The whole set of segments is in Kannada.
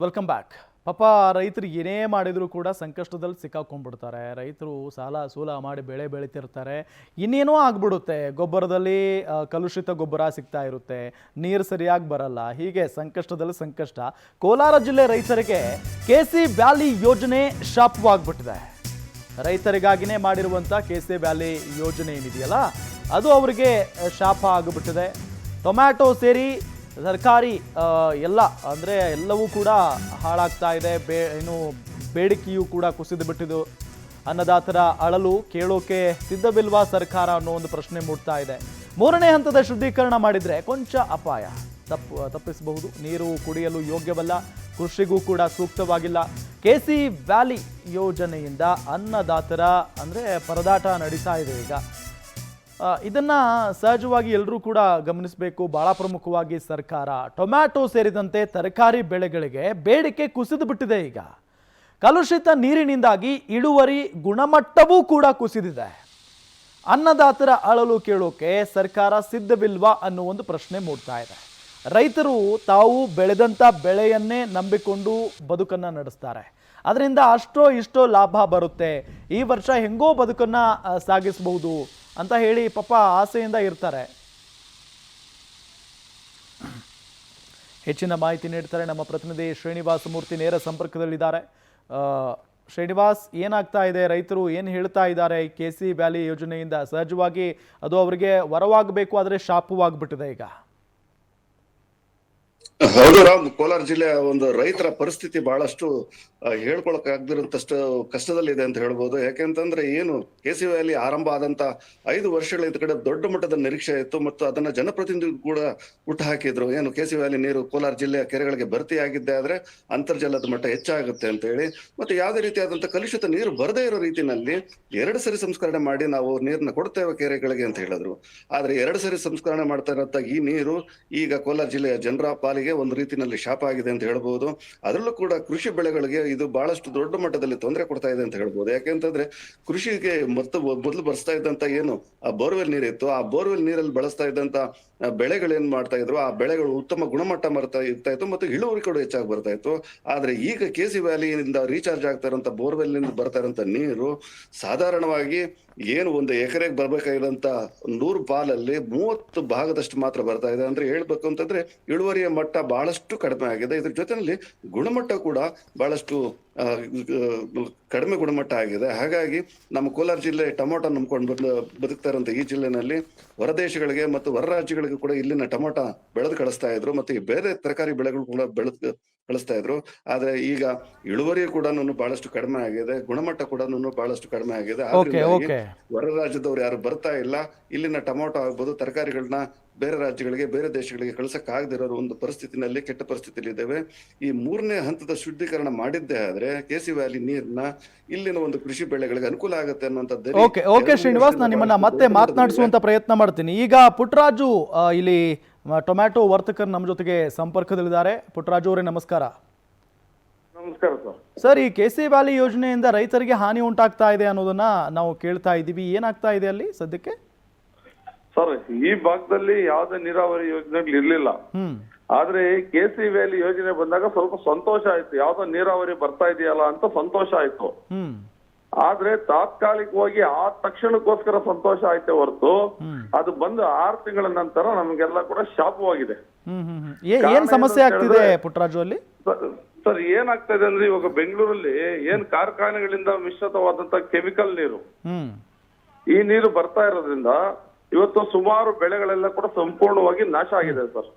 Welcome back. ಪಾಪ ರೈತರು ಏನೇ ಮಾಡಿದರೂ ಕೂಡ ಸಂಕಷ್ಟದಲ್ಲಿ ಸಿಕ್ಕಾಕೊಂಡ್ಬಿಡ್ತಾರೆ. ರೈತರು ಸಾಲ ಸೂಲ ಮಾಡಿ ಬೆಳೆ ಬೆಳೀತಿರ್ತಾರೆ, ಇನ್ನೇನೋ ಆಗ್ಬಿಡುತ್ತೆ. ಗೊಬ್ಬರದಲ್ಲಿ ಕಲುಷಿತ ಗೊಬ್ಬರ ಸಿಗ್ತಾ ಇರುತ್ತೆ, ನೀರು ಸರಿಯಾಗಿ ಬರಲ್ಲ, ಹೀಗೆ ಸಂಕಷ್ಟದಲ್ಲಿ ಸಂಕಷ್ಟ. ಕೋಲಾರ ಜಿಲ್ಲೆ ರೈತರಿಗೆ KC ವ್ಯಾಲಿ ಯೋಜನೆ ಶಾಪವಾಗ್ಬಿಟ್ಟಿದೆ. ರೈತರಿಗಾಗಿನೇ ಮಾಡಿರುವಂಥ KC ವ್ಯಾಲಿ ಯೋಜನೆ ಏನಿದೆಯಲ್ಲ, ಅದು ಅವರಿಗೆ ಶಾಪ ಆಗಿಬಿಟ್ಟಿದೆ. ಟೊಮ್ಯಾಟೊ ಸೇರಿ ತರಕಾರಿ ಎಲ್ಲ ಅಂದರೆ ಎಲ್ಲವೂ ಕೂಡ ಹಾಳಾಗ್ತಾ ಇದೆ. ಏನು ಬೇಡಿಕೆಯೂ ಕೂಡ ಕುಸಿದು ಬಿಟ್ಟಿದ್ದು. ಅನ್ನದಾತರ ಅಳಲು ಕೇಳೋಕೆ ಸಿದ್ಧವಿಲ್ವಾ ಸರ್ಕಾರ ಅನ್ನೋ ಒಂದು ಪ್ರಶ್ನೆ ಮೂಡ್ತಾ ಇದೆ. ಮೂರನೇ ಹಂತದ ಶುದ್ಧೀಕರಣ ಮಾಡಿದರೆ ಕೊಂಚ ಅಪಾಯ ತಪ್ಪಿಸಬಹುದು. ನೀರು ಕುಡಿಯಲು ಯೋಗ್ಯವಲ್ಲ, ಕೃಷಿಗೂ ಕೂಡ ಸೂಕ್ತವಾಗಿಲ್ಲ. KC ವ್ಯಾಲಿ ಯೋಜನೆಯಿಂದ ಅನ್ನದಾತರ ಅಂದರೆ ಪರದಾಟ ನಡೀತಾ ಇದೆ ಈಗ. ಇದನ್ನು ಸಹಜವಾಗಿ ಎಲ್ಲರೂ ಕೂಡ ಗಮನಿಸಬೇಕು. ಭಾಳ ಪ್ರಮುಖವಾಗಿ ಸರ್ಕಾರ ಟೊಮ್ಯಾಟೊ ಸೇರಿದಂತೆ ತರಕಾರಿ ಬೆಳೆಗಳಿಗೆ ಬೇಡಿಕೆ ಕುಸಿದು ಬಿಟ್ಟಿದೆ. ಈಗ ಕಲುಷಿತ ನೀರಿನಿಂದಾಗಿ ಇಳುವರಿ ಗುಣಮಟ್ಟವೂ ಕೂಡ ಕುಸಿದಿದೆ. ಅನ್ನದಾತರ ಅಳಲು ಕೇಳೋಕೆ ಸರ್ಕಾರ ಸಿದ್ಧವಿಲ್ವಾ ಅನ್ನೋ ಒಂದು ಪ್ರಶ್ನೆ ಮೂಡ್ತಾ ಇದೆ. ರೈತರು ತಾವು ಬೆಳೆದಂಥ ಬೆಳೆಯನ್ನೇ ನಂಬಿಕೊಂಡು ಬದುಕನ್ನು ನಡೆಸ್ತಾರೆ. ಅದರಿಂದ ಅಷ್ಟೋ ಇಷ್ಟೋ ಲಾಭ ಬರುತ್ತೆ, ಈ ವರ್ಷ ಹೆಂಗೋ ಬದುಕನ್ನು ಸಾಗಿಸಬಹುದು ಅಂತ ಹೇಳಿ ಪಾಪ ಆಸೆಯಿಂದ ಇರ್ತಾರೆ. ಹೆಚ್ಚಿನ ಮಾಹಿತಿ ನೀಡ್ತಾರೆ ನಮ್ಮ ಪ್ರತಿನಿಧಿ ಶ್ರೀನಿವಾಸ ಮೂರ್ತಿ, ನೇರ ಸಂಪರ್ಕದಲ್ಲಿದ್ದಾರೆ. ಶ್ರೀನಿವಾಸ್, ಏನಾಗ್ತಾ ಇದೆ? ರೈತರು ಏನು ಹೇಳ್ತಾ ಇದ್ದಾರೆ KC ವ್ಯಾಲಿ ಯೋಜನೆಯಿಂದ? ಸಹಜವಾಗಿ ಅದು ಅವರಿಗೆ ವರವಾಗಬೇಕು, ಆದರೆ ಶಾಪವಾಗ್ಬಿಟ್ಟಿದೆ ಈಗ. ಹೌದು ರಾಮ್, ಕೋಲಾರ ಜಿಲ್ಲೆಯ ಒಂದು ರೈತರ ಪರಿಸ್ಥಿತಿ ಬಹಳಷ್ಟು ಹೇಳ್ಕೊಳಕ್ ಆಗದಿರೋಂತಷ್ಟು ಕಷ್ಟದಲ್ಲಿದೆ ಅಂತ ಹೇಳ್ಬೋದು. ಯಾಕೆಂತಂದ್ರೆ ಏನು KC ವ್ಯಾಲಿ ಆರಂಭ ಆದಂತ 5 ವರ್ಷಗಳ ಕಡೆ ದೊಡ್ಡ ಮಟ್ಟದ ನಿರೀಕ್ಷೆ ಇತ್ತು ಮತ್ತು ಅದನ್ನ ಜನಪ್ರತಿನಿಧಿಗಳು ಕೂಡ ಹುಟ್ಟು ಹಾಕಿದ್ರು. ಏನು KC ವ್ಯಾಲಿ ನೀರು ಕೋಲಾರ ಜಿಲ್ಲೆಯ ಕೆರೆಗಳಿಗೆ ಭರ್ತಿ ಆಗಿದ್ದೆ ಆದ್ರೆ ಅಂತರ್ಜಲದ ಮಟ್ಟ ಹೆಚ್ಚಾಗುತ್ತೆ ಅಂತ ಹೇಳಿ, ಮತ್ತೆ ಯಾವುದೇ ರೀತಿಯಾದಂತ ಕಲುಷಿತ ನೀರು ಬರದೇ ಇರೋ ರೀತಿನಲ್ಲಿ 2 ಸರಿ ಸಂಸ್ಕರಣೆ ಮಾಡಿ ನಾವು ನೀರನ್ನ ಕೊಡ್ತೇವೆ ಕೆರೆಗಳಿಗೆ ಅಂತ ಹೇಳಿದ್ರು. ಆದ್ರೆ 2 ಸರಿ ಸಂಸ್ಕರಣೆ ಮಾಡ್ತಾ ಇರೋಂತ ಈ ನೀರು ಈಗ ಕೋಲಾರ ಜಿಲ್ಲೆಯ ಜನರ ಪಾಲಿಗೆ ಒಂದು ರೀತಿಯಲ್ಲಿ ಶಾಪ ಆಗಿದೆ ಅಂತ ಹೇಳ್ಬೋದು. ಅದರಲ್ಲೂ ಕೂಡ ಕೃಷಿ ಬೆಳೆಗಳಿಗೆ ಇದು ಬಹಳಷ್ಟು ದೊಡ್ಡ ಮಟ್ಟದಲ್ಲಿ ತೊಂದರೆ ಕೊಡ್ತಾ ಇದೆ ಅಂತ ಹೇಳ್ಬೋದು. ಯಾಕೆಂತಂದ್ರೆ ಕೃಷಿಗೆ ಮೊದಲು ಬರ್ಸ್ತಾ ಇದ್ದಂತ ಏನು ಆ ಬೋರ್ವೆಲ್ ನೀರಿತ್ತು, ಆ ಬೋರ್ವೆಲ್ ನೀರಲ್ಲಿ ಬಳಸ್ತಾ ಇದ್ದಂತ ಬೆಳೆಗಳೇನ್ ಮಾಡ್ತಾ ಇದ್ರು, ಆ ಬೆಳೆಗಳು ಉತ್ತಮ ಗುಣಮಟ್ಟ ಇರ್ತಾ ಇತ್ತು ಮತ್ತು ಇಳುವರಿ ಕೂಡ ಹೆಚ್ಚಾಗಿ ಬರ್ತಾ ಇತ್ತು. ಆದ್ರೆ ಈಗ KC ವ್ಯಾಲಿಯಿಂದ ರೀಚಾರ್ಜ್ ಆಗ್ತಾ ಇರೋಂತ ಬೋರ್ವೆಲ್ ನಿಂದ ಬರ್ತಾ ಇರೋಂತ ನೀರು ಸಾಧಾರಣವಾಗಿ ಏನು ಒಂದು ಎಕರೆಗೆ ಬರ್ಬೇಕಾಗಿರೋಂತ 100 ಪಾಲಲ್ಲಿ 30 ಭಾಗದಷ್ಟು ಮಾತ್ರ ಬರ್ತಾ ಇದೆ. ಅಂದ್ರೆ ಹೇಳ್ಬೇಕು ಅಂತಂದ್ರೆ ಇಳುವರಿಯ ಮಟ್ಟ ಬಹಳಷ್ಟು ಕಡಿಮೆ ಆಗಿದೆ. ಇದ್ರ ಜೊತೆಯಲ್ಲಿ ಗುಣಮಟ್ಟ ಕೂಡ ಬಹಳಷ್ಟು ಕಡಿಮೆ ಗುಣಮಟ್ಟ ಆಗಿದೆ. ಹಾಗಾಗಿ ನಮ್ಮ ಕೋಲಾರ ಜಿಲ್ಲೆ ಟೊಮೊಟೊ ನಂಬ್ಕೊಂಡು ಬದುಕ್ತಾ ಇರೋಂಥ ಈ ಜಿಲ್ಲೆನಲ್ಲಿ ಹೊರದೇಶಗಳಿಗೆ ಮತ್ತು ಹೊರ ರಾಜ್ಯಗಳಿಗೆ ಕೂಡ ಇಲ್ಲಿನ ಟೊಮೊಟೊ ಬೆಳೆದು ಕಳಿಸ್ತಾ ಇದ್ರು, ಮತ್ತೆ ಈ ಬೇರೆ ತರಕಾರಿ ಬೆಳೆಗಳು ಕೂಡ ಬೆಳೆದು ಕಳಿಸ್ತಾ ಇದ್ರು. ಆದ್ರೆ ಈಗ ಇಳುವರಿ ಕೂಡ ಬಹಳಷ್ಟು ಕಡಿಮೆ ಆಗಿದೆ, ಗುಣಮಟ್ಟ ಕೂಡ ಬಹಳಷ್ಟು ಕಡಿಮೆ ಆಗಿದೆ. ಹೊರ ರಾಜ್ಯದವ್ರು ಯಾರು ಬರ್ತಾ ಇಲ್ಲ. ಇಲ್ಲಿನ ಟೊಮೊಟೊ ಆಗ್ಬೋದು, ತರಕಾರಿಗಳನ್ನ ಬೇರೆ ರಾಜ್ಯಗಳಿಗೆ ಬೇರೆ ದೇಶಗಳಿಗೆ ಕಳ್ಸಕ್ ಆಗದಿರೋ ಒಂದು ಪರಿಸ್ಥಿತಿನಲ್ಲಿ ಕೆಟ್ಟ ಪರಿಸ್ಥಿತಿಯಲ್ಲಿ ಇದ್ದೇವೆ. ಈ 3ನೇ ಹಂತದ ಶುದ್ಧೀಕರಣ ಮಾಡಿದ್ದೆ ಆದ್ರೆ KC ವ್ಯಾಲಿ ನೀರ್ನ ಇಲ್ಲಿನ ಒಂದು ಕೃಷಿ ಬೆಳೆಗಳಿಗೆ ಅನುಕೂಲ ಆಗುತ್ತೆ ಅನ್ನುವಂಥದ್ದು. ಓಕೆ ಶ್ರೀನಿವಾಸ್, ನಾನು ನಿಮ್ಮನ್ನ ಮತ್ತೆ ಮಾತನಾಡಿಸುವಂತ ಪ್ರಯತ್ನ ಮಾಡ್ತೀನಿ. ಈಗ ಪುಟ್ಟರಾಜು ಇಲ್ಲಿ ಟೊಮ್ಯಾಟೊ ವರ್ತಕರು ನಮ್ಮ ಜೊತೆಗೆ ಸಂಪರ್ಕದಲ್ಲಿದ್ದಾರೆ. ಪುಟ್ಟರಾಜು ಅವರೇ ನಮಸ್ಕಾರ. ನಮಸ್ಕಾರ ಸರ್, ಈ KC ವ್ಯಾಲಿ ಯೋಜನೆಯಿಂದ ರೈತರಿಗೆ ಹಾನಿ ಉಂಟಾಗ್ತಾ ಇದೆ ಅನ್ನೋದನ್ನ ನಾವು ಕೇಳ್ತಾ ಇದ್ದೀವಿ. ಏನಾಗ್ತಾ ಇದೆ ಅಲ್ಲಿ ಸದ್ಯಕ್ಕೆ? ಸರ್, ಈ ಭಾಗದಲ್ಲಿ ಯಾವುದೇ ನೀರಾವರಿ ಯೋಜನೆಗಳು ಇರ್ಲಿಲ್ಲ. ಆದ್ರೆ KC ವ್ಯಾಲಿ ಯೋಜನೆ ಬಂದಾಗ ಸ್ವಲ್ಪ ಸಂತೋಷ ಆಯ್ತು. ಯಾವ್ದೋ ನೀರಾವರಿ ಬರ್ತಾ ಇದೆಯಲ್ಲ ಅಂತ ಸಂತೋಷ ಆಯ್ತು. ಆದ್ರೆ ತಾತ್ಕಾಲಿಕವಾಗಿ ಆ ತಕ್ಷಣಕ್ಕೋಸ್ಕರ ಸಂತೋಷ ಆಯ್ತೆ ಹೊರತು ಅದು ಬಂದು 6 ತಿಂಗಳ ನಂತರ ನಮಗೆಲ್ಲ ಕೂಡ ಶಾಪವಾಗಿದೆ. ಏನ್ ಸಮಸ್ಯೆ ಆಗ್ತಿದೆ ಪುಟ್ಟರಾಜು ಅಲ್ಲಿ? ಸರ್, ಏನಾಗ್ತಾ ಇದೆ ಅಂದ್ರೆ ಇವಾಗ ಬೆಂಗಳೂರಲ್ಲಿ ಏನ್ ಕಾರ್ಖಾನೆಗಳಿಂದ ಮಿಶ್ರಿತವಾದಂತ ಕೆಮಿಕಲ್ ನೀರು, ಈ ನೀರು ಬರ್ತಾ ಇರೋದ್ರಿಂದ ಇವತ್ತು ಸುಮಾರು ಬೆಳೆಗಳೆಲ್ಲ ಕೂಡ ಸಂಪೂರ್ಣವಾಗಿ ನಾಶ ಆಗಿದೆ ಸರ್.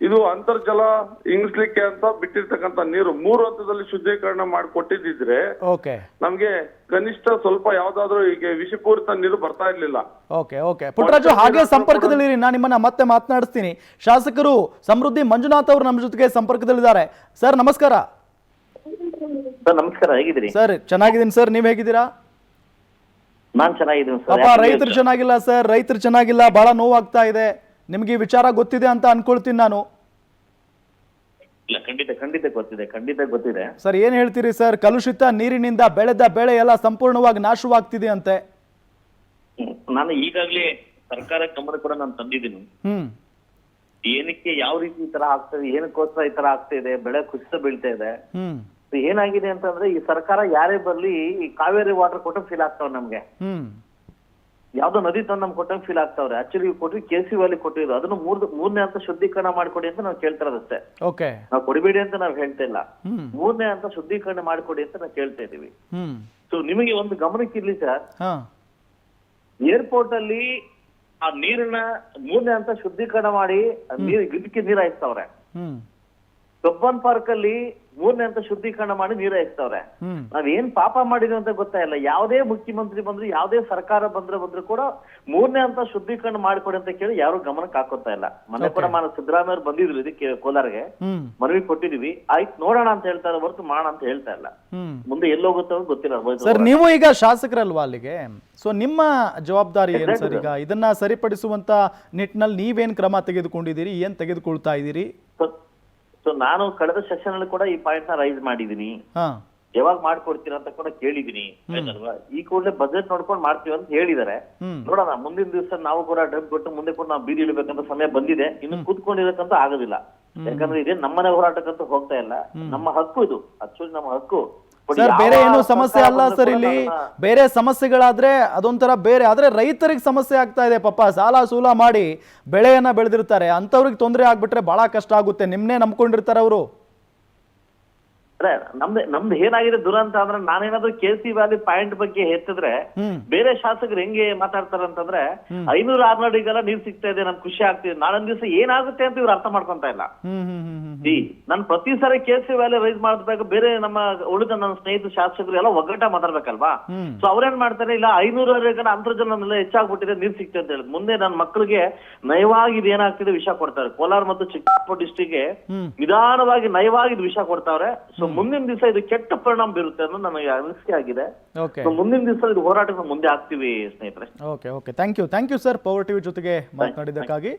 ಇದು ಅಂತರ್ಜಲ ಇಂಗಿಸ್ಲಿಕ್ಕೆ ಅಂತ ಬಿಟ್ಟಿರ್ತಕ್ಕಂಥ ನೀರು 3 ಹಂತದಲ್ಲಿ ಶುದ್ಧೀಕರಣ ಮಾಡಿ ಕೊಟ್ಟಿದ್ರೆ ನಮ್ಗೆ ಕನಿಷ್ಠ ಸ್ವಲ್ಪ ಯಾವ್ದಾದ್ರು ಈಗ ವಿಷಪೂರಿತ ನೀರು ಬರ್ತಾ ಇರ್ಲಿಲ್ಲ. ಪುಟ್ಟರಾಜು, ಹಾಗೆ ಸಂಪರ್ಕದಲ್ಲಿ ನಾನು ನಿಮ್ಮನ್ನ ಮತ್ತೆ ಮಾತನಾಡಿಸ್ತೀನಿ. ಶಾಸಕರು ಸಮೃದ್ಧಿ ಮಂಜುನಾಥ್ ಅವರು ನಮ್ಮ ಜೊತೆಗೆ ಸಂಪರ್ಕದಲ್ಲಿದ್ದಾರೆ. ಸರ್ ನಮಸ್ಕಾರ. ನಮಸ್ಕಾರ, ಹೇಗಿದ್ದೀರಿ ಸರ್? ಚೆನ್ನಾಗಿದ್ದೀನಿ ಸರ್, ನೀವ್ ಹೇಗಿದ್ದೀರಾ? ನಾನ್ ಚೆನ್ನಾಗಿದ್ದೀನಿ ಸರ್. ರೈತರು ಚೆನ್ನಾಗಿಲ್ಲ ಸರ್, ರೈತರು ಚೆನ್ನಾಗಿಲ್ಲ, ಬಹಳ ನೋವಾಗ್ತಾ ಇದೆ. ನಿಮ್ಗೆ ಈ ವಿಚಾರ ಗೊತ್ತಿದೆ ಅಂತ ಅನ್ಕೊಳ್ತೀನಿ ನಾನು. ಇಲ್ಲ, ಖಂಡಿತ ಗೊತ್ತಿದೆ ಸರ್, ಏನ್ ಹೇಳ್ತೀರಿ ಸರ್? ಕಲುಷಿತ ನೀರಿನಿಂದ ಬೆಳೆದ ಬೆಳೆ ಎಲ್ಲ ಸಂಪೂರ್ಣವಾಗಿ ನಾಶವಾಗ್ತಿದೆ ಅಂತೆ. ನಾನು ಈಗಾಗಲೇ ಸರ್ಕಾರ ಗಮನ ಕೂಡ ನಾನು ತಂದಿದ್ದೀನಿ. ಏನಕ್ಕೆ ಯಾವ ರೀತಿ ಈ ತರ ಆಗ್ತದೆ, ಏನಕ್ಕೋಸ್ಕರ ಈ ತರ ಆಗ್ತಾ ಇದೆ, ಬೆಳೆ ಕುಸಿತ ಬೀಳ್ತಾ ಇದೆ. ಹ್ಮ್ So ಏನಾಗಿದೆ ಅಂತಂದ್ರೆ ಈ ಸರ್ಕಾರ ಯಾರೇ ಬರ್ಲಿ ಈ ಕಾವೇರಿ ವಾಟರ್ ಕೊಟ್ಟಂಗ್ ಫೀಲ್ ಆಗ್ತಾವ್ ನಮ್ಗೆ. ಹ್ಮ್ ಯಾವ್ದೋ ನದಿ ತಂದು ನಮ್ಗೆ ಕೊಟ್ಟಂಗ್ ಫೀಲ್ ಆಗ್ತಾವ್ರೆ. ಆಕ್ಚುಲಿ ಕೊಟ್ರಿ KCB ಅಲ್ಲಿ ಕೊಟ್ಟಿದ್ರು, ಅದನ್ನು ಮೂರನೇ ಹಂತ ಶುದ್ಧೀಕರಣ ಮಾಡ್ಕೊಡಿ ಅಂತ ನಾವು ಕೇಳ್ತಾ ಇರೋದಷ್ಟೇ. ಓಕೆ ನಾವು ಕೊಡಬೇಡಿ ಅಂತ ನಾವು ಹೇಳ್ತಾ ಇಲ್ಲ, ಹ್ಮ್ ಮೂರನೇ ಹಂತ ಶುದ್ಧೀಕರಣ ಮಾಡ್ಕೊಡಿ ಅಂತ ನಾವು ಕೇಳ್ತಾ ಇದೀವಿ. ಹ್ಮ್ ಸೊ ನಿಮಗೆ ಒಂದು ಗಮನಕ್ಕಿರ್ಲಿ ಸರ್, ಹಾ ಏರ್ಪೋರ್ಟ್ ಅಲ್ಲಿ ಆ ನೀರನ್ನ ಮೂರನೇ ಹಂತ ಶುದ್ಧೀಕರಣ ಮಾಡಿ ಇದಕ್ಕೆ ನೀರ್ ಹಾಯಿಸ್ತವ್ರೆ. ಹ್ಮ್ ಕಬ್ಬನ್ ಪಾರ್ಕ್ ಅಲ್ಲಿ ಮೂರನೇ ಹಂತ ಶುದ್ಧೀಕರಣ ಮಾಡಿ ನೀರ್ ಹಾಯಿಸ್ತವ್ರೆ. ಹ್ಮ್ ನಾವೇನ್ ಪಾಪ ಮಾಡಿದ್ವಿ ಅಂತ ಗೊತ್ತಾ ಇಲ್ಲ. ಯಾವುದೇ ಮುಖ್ಯಮಂತ್ರಿ ಬಂದ್ರು, ಯಾವುದೇ ಸರ್ಕಾರ ಬಂದ್ರು ಕೂಡ ಮೂರನೇ ಹಂತ ಶುದ್ಧೀಕರಣ ಮಾಡ್ಕೊಡಿ ಅಂತ ಕೇಳಿ ಯಾರು ಗಮನಕ್ಕೆ ಹಾಕೋತಾ ಇಲ್ಲ. ಮೊನ್ನೆ ಕೂಡ ಸಿದ್ದರಾಮಯ್ಯ ಅವ್ರು ಬಂದಿದ್ರು ಇದಕ್ಕೆ ಕೋಲಾರ್ಗೆ, ಹ್ಮ್ ಮನವಿ ಕೊಟ್ಟಿದೀವಿ, ಆಯ್ತು ನೋಡೋಣ ಅಂತ ಹೇಳ್ತಾರೆ ಹೊರತು ಮಾಡೋಣ ಅಂತ ಹೇಳ್ತಾ ಇಲ್ಲ. ಹ್ಮ್ ಮುಂದೆ ಎಲ್ಲೋಗುತ್ತೋ ಗೊತ್ತಿಲ್ಲ. ಸರ್ ನೀವು ಈಗ ಶಾಸಕರಲ್ವಾ ಅಲ್ಲಿಗೆ, ಸೊ ನಿಮ್ಮ ಜವಾಬ್ದಾರಿ ಏನು ಸರ್ ಈಗ ಇದನ್ನ ಸರಿಪಡಿಸುವಂತ ನಿಟ್ಟಿನಲ್ಲಿ ನೀವೇನ್ ಕ್ರಮ ತೆಗೆದುಕೊಂಡಿದ್ದೀರಿ, ಏನ್ ತೆಗೆದುಕೊಳ್ತಾ ಇದ್ದೀರಿ? ಸೊ ನಾನು ಕಳೆದ ಸೆಷನ್ ಅಲ್ಲಿ ಕೂಡ ಈ ಪಾಯಿಂಟ್ ನ ರೈಸ್ ಮಾಡಿದೀನಿ. ಹಾ ಯಾವಾಗ ಮಾಡ್ಕೊಡ್ತೀರಾ ಅಂತ ಕೂಡ ಕೇಳಿದೀನಿ, ಆಯ್ತಲ್ವಾ? ಈ ಕೂಡಲೇ ಬಜೆಟ್ ನೋಡ್ಕೊಂಡು ಮಾಡ್ತೀವಿ ಅಂತ ಹೇಳಿದಾರೆ. ಹ್ಮ್ ನೋಡೋಣ, ಮುಂದಿನ ದಿವಸ ನಾವು ಕೂಡ ಡ್ರಮ್ ಕೊಟ್ಟು ಮುಂದೆ ಕೂಡ ನಾವು ಬೀದಿ ಇಡಬೇಕಂತ ಸಮಯ ಬಂದಿದೆ. ಇನ್ನು ಕೂತ್ಕೊಂಡಿರಕ್ಕಂತ ಆಗೋದಿಲ್ಲ, ಯಾಕಂದ್ರೆ ಇದೇ ನಮ್ಮನೆ ಹೋರಾಟಕ್ಕಂತ ಹೋಗ್ತಾ ಇಲ್ಲ. ನಮ್ಮ ಹಕ್ಕು ಇದು, ಆಕ್ಚುಲಿ ನಮ್ಮ ಹಕ್ಕು. ಸರ್ ಬೇರೆ ಏನು ಸಮಸ್ಯೆ ಅಲ್ಲ ಸರ್, ಇಲ್ಲಿ ಬೇರೆ ಸಮಸ್ಯೆಗಳಾದ್ರೆ ಅದೊಂಥರ ಬೇರೆ, ಆದ್ರೆ ರೈತರಿಗೆ ಸಮಸ್ಯೆ ಆಗ್ತಾ ಇದೆ. ಪಾಪ ಸಾಲ ಸೂಲ ಮಾಡಿ ಬೆಳೆಯನ್ನ ಬೆಳೆದಿರ್ತಾರೆ, ಅಂತವ್ರಿಗೆ ತೊಂದರೆ ಆಗ್ಬಿಟ್ರೆ ಬಹಳ ಕಷ್ಟ ಆಗುತ್ತೆ. ನಿಮ್ನೆ ನಂಬ್ಕೊಂಡಿರ್ತಾರೆ ಅವರು. ನಮ್ದು ಏನಾಗಿದೆ ದುರಂತ ಅಂದ್ರೆ, ನಾನೇನಾದ್ರೂ KCB ವ್ಯಾಲಿ ಪಾಯಿಂಟ್ ಬಗ್ಗೆ ಎತ್ತಿದ್ರೆ ಬೇರೆ ಶಾಸಕರು ಹೆಂಗೆ ಮಾತಾಡ್ತಾರೆ ಅಂತಂದ್ರೆ 500-600 ಅಡಿಗೆಲ್ಲ ನೀರ್ ಸಿಗ್ತಾ ಇದೆ, ನಮ್ಗೆ ಖುಷಿ ಆಗ್ತಿದೆ. ನಾಳೊಂದ್ ದಿವಸ ಏನಾಗುತ್ತೆ ಅಂತ ಇವ್ರು ಅರ್ಥ ಮಾಡ್ಕೊಂತ ಇಲ್ಲ. ನಾನು ಪ್ರತಿ ಸಾರಿ KCB ವ್ಯಾಲಿ ರೈಸ್ ಮಾಡಿದಾಗ ಬೇರೆ ನಮ್ಮ ಉಳಿದ ನನ್ನ ಸ್ನೇಹಿತ ಶಾಸಕರು ಎಲ್ಲ ಒಗ್ಗಟ್ಟ ಮಾತಾಡ್ಬೇಕಲ್ವಾ? ಸೊ ಅವ್ರೇನ್ ಮಾಡ್ತಾರೆ, ಇಲ್ಲ 500 ಅಡಿಗೆ ಅಂತರ್ಜಲ ಹೆಚ್ಚಾಗ್ಬಿಟ್ಟಿದೆ, ನೀರ್ ಸಿಗ್ತದೆ ಅಂತ ಹೇಳಿ ಮುಂದೆ ನನ್ನ ಮಕ್ಕಳಿಗೆ ನಯವಾಗಿ ಇದು ಏನಾಗ್ತಿದೆ ವಿಷಯ ಕೊಡ್ತಾರೆ. ಕೋಲಾರ ಮತ್ತು ಚಿಕ್ಕಬಳ್ಳಾಪುರ ಡಿಸ್ಟ್ರಿಕ್ಟ್ಗೆ ನಿಧಾನವಾಗಿ ನಯವಾಗಿ ವಿಷಯ ಕೊಡ್ತಾವ್ರೆ. ಸೊ ಮುಂದಿನ ದಿವಸ ಇದು ಕೆಟ್ಟ ಪರಿಣಾಮ ಬೀರುತ್ತೆ ಅನ್ನೋದು ನನಗೆ ಅನಿಸಿಕೆ ಆಗಿದೆ. ಮುಂದಿನ ದಿವಸ ಇದು ಹೋರಾಟಕ್ಕೆ ಮುಂದೆ ಆಗ್ತೀವಿ ಸ್ನೇಹಿತರೆ. Okay thank you sir, power TV ಜೊತೆಗೆ ಮಾತನಾಡಿದ್ದಕ್ಕಾಗಿ.